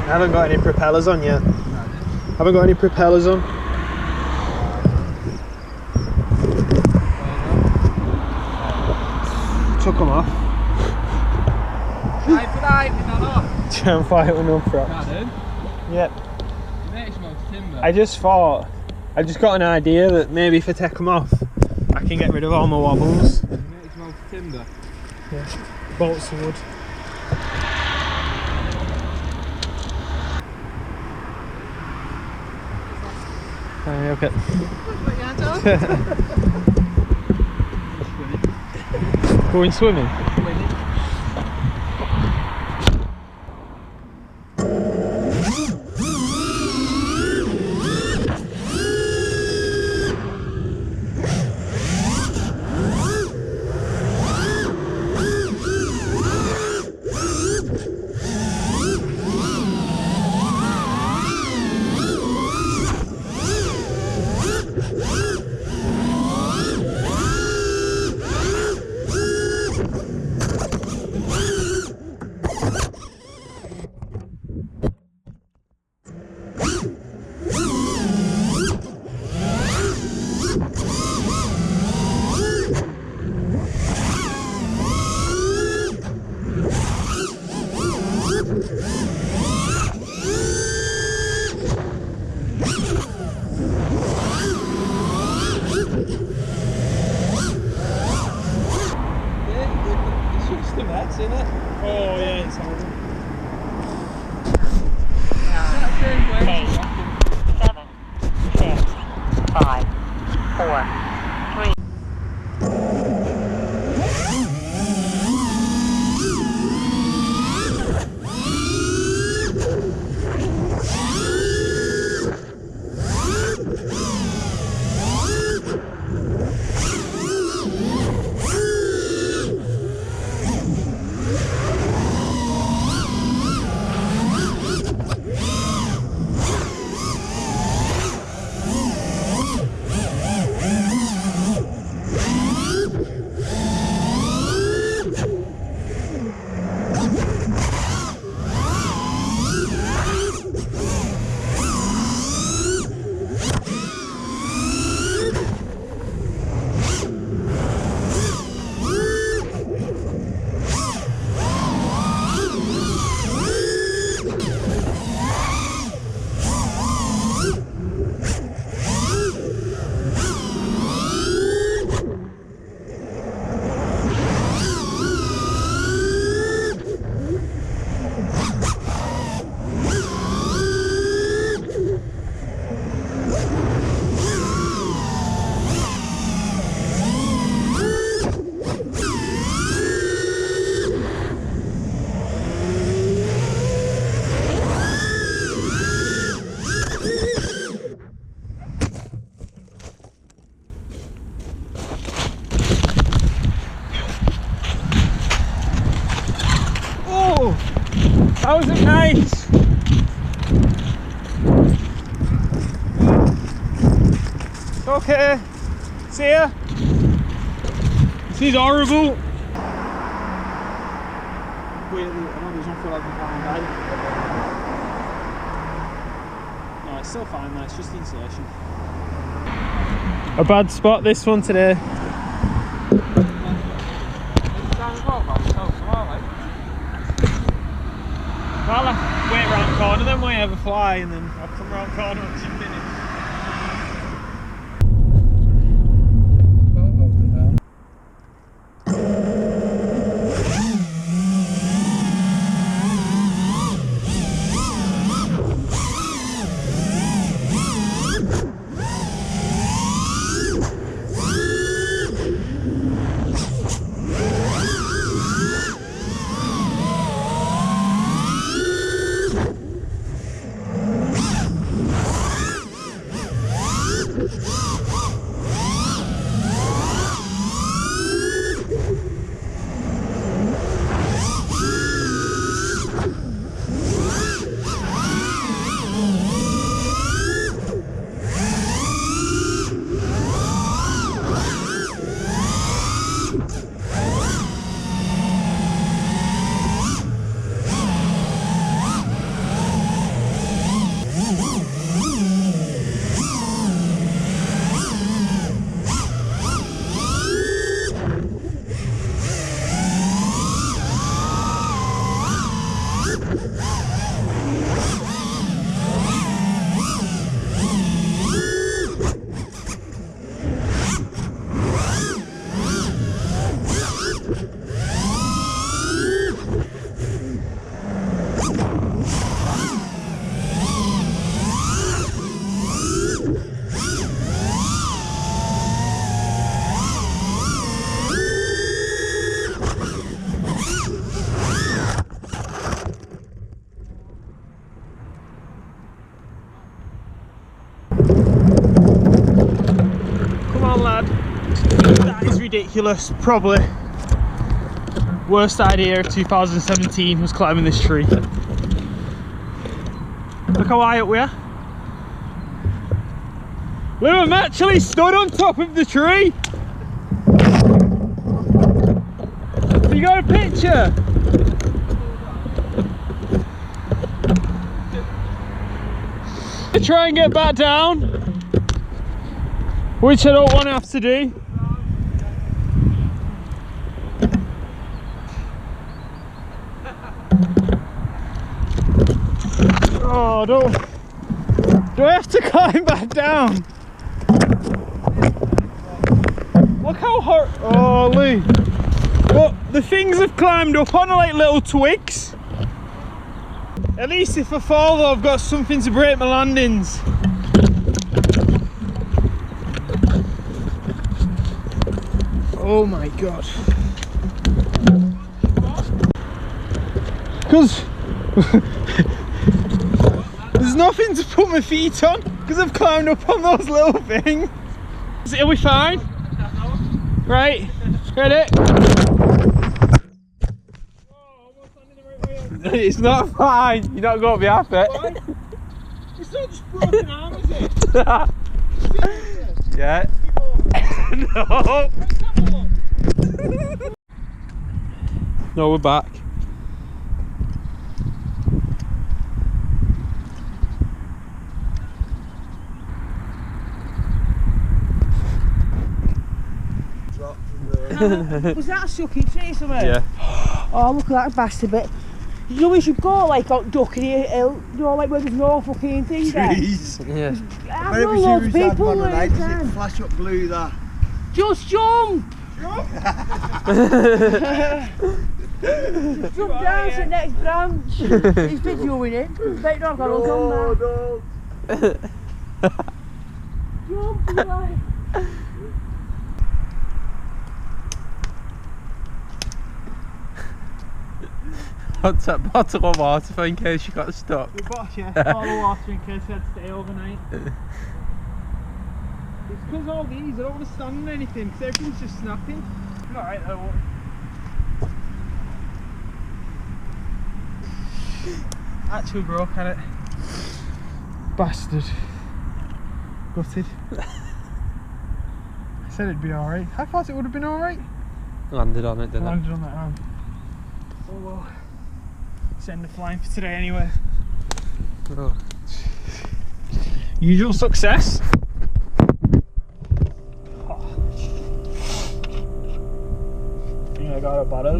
I haven't got any propellers on yet. Haven't got any propellers on. Took them off. Try and fight with no props. Yep. I just thought, I just got an idea that maybe if I take them off, I can get rid of all my wobbles. Timber. Yeah. Bolts of wood. Okay. Going swimming? Oh yeah, it's horrible. 8, 7, 6, 5, 4, 3. That was nice. Okay. See ya. She's horrible. Wait, I know there's nothing like behind. No, it's still fine, man. It's just the insulation. A bad spot, this one today. I'll have to wait around the corner, then we have a fly, and then I'll come around the corner and jump in it. ridiculous, probably worst idea of 2017 was climbing this tree. Look how high up we are. Look, I'm actually stood on top of the tree. You got a picture? Try and get back down, which I don't want to have to do. Oh, do I have to climb back down? Look how hard. Oh, Lee. Well, the things have climbed up on are like little twigs. At least if I fall though, I've got something to break my landings. Oh my god. Because there's nothing to put my feet on because I've climbed up on those little things. Are we fine? Right, ready? It's not fine, you're not going to be happy. Why? It's not just broken arm, is it? Yeah. No. No, we're back. Was that a sucky tree somewhere? Yeah. Oh, look at that bastard bit. You know we should go like out ducking hill, you know, like where there's no fucking thing there. Trees. Yeah. I know loads of people there. Flash up blue there. Just jump! Jump! Jump down to the next branch. He's videoing it. Bet not got look on there. Jump, like. What's that bottle of water for in case you got stuck? The boss, yeah. All the water in case I had to stay overnight. It's because all these, I don't want to stand on anything because everything's just snapping. Alright though. Actually broke at it. Bastard. Gutted. I said it'd be alright. I thought it would have been alright. Landed on it, didn't it? Landed on that arm. Oh well. Send the flying for today anyway. Oh. Usual success. Oh. I think I got a bottle.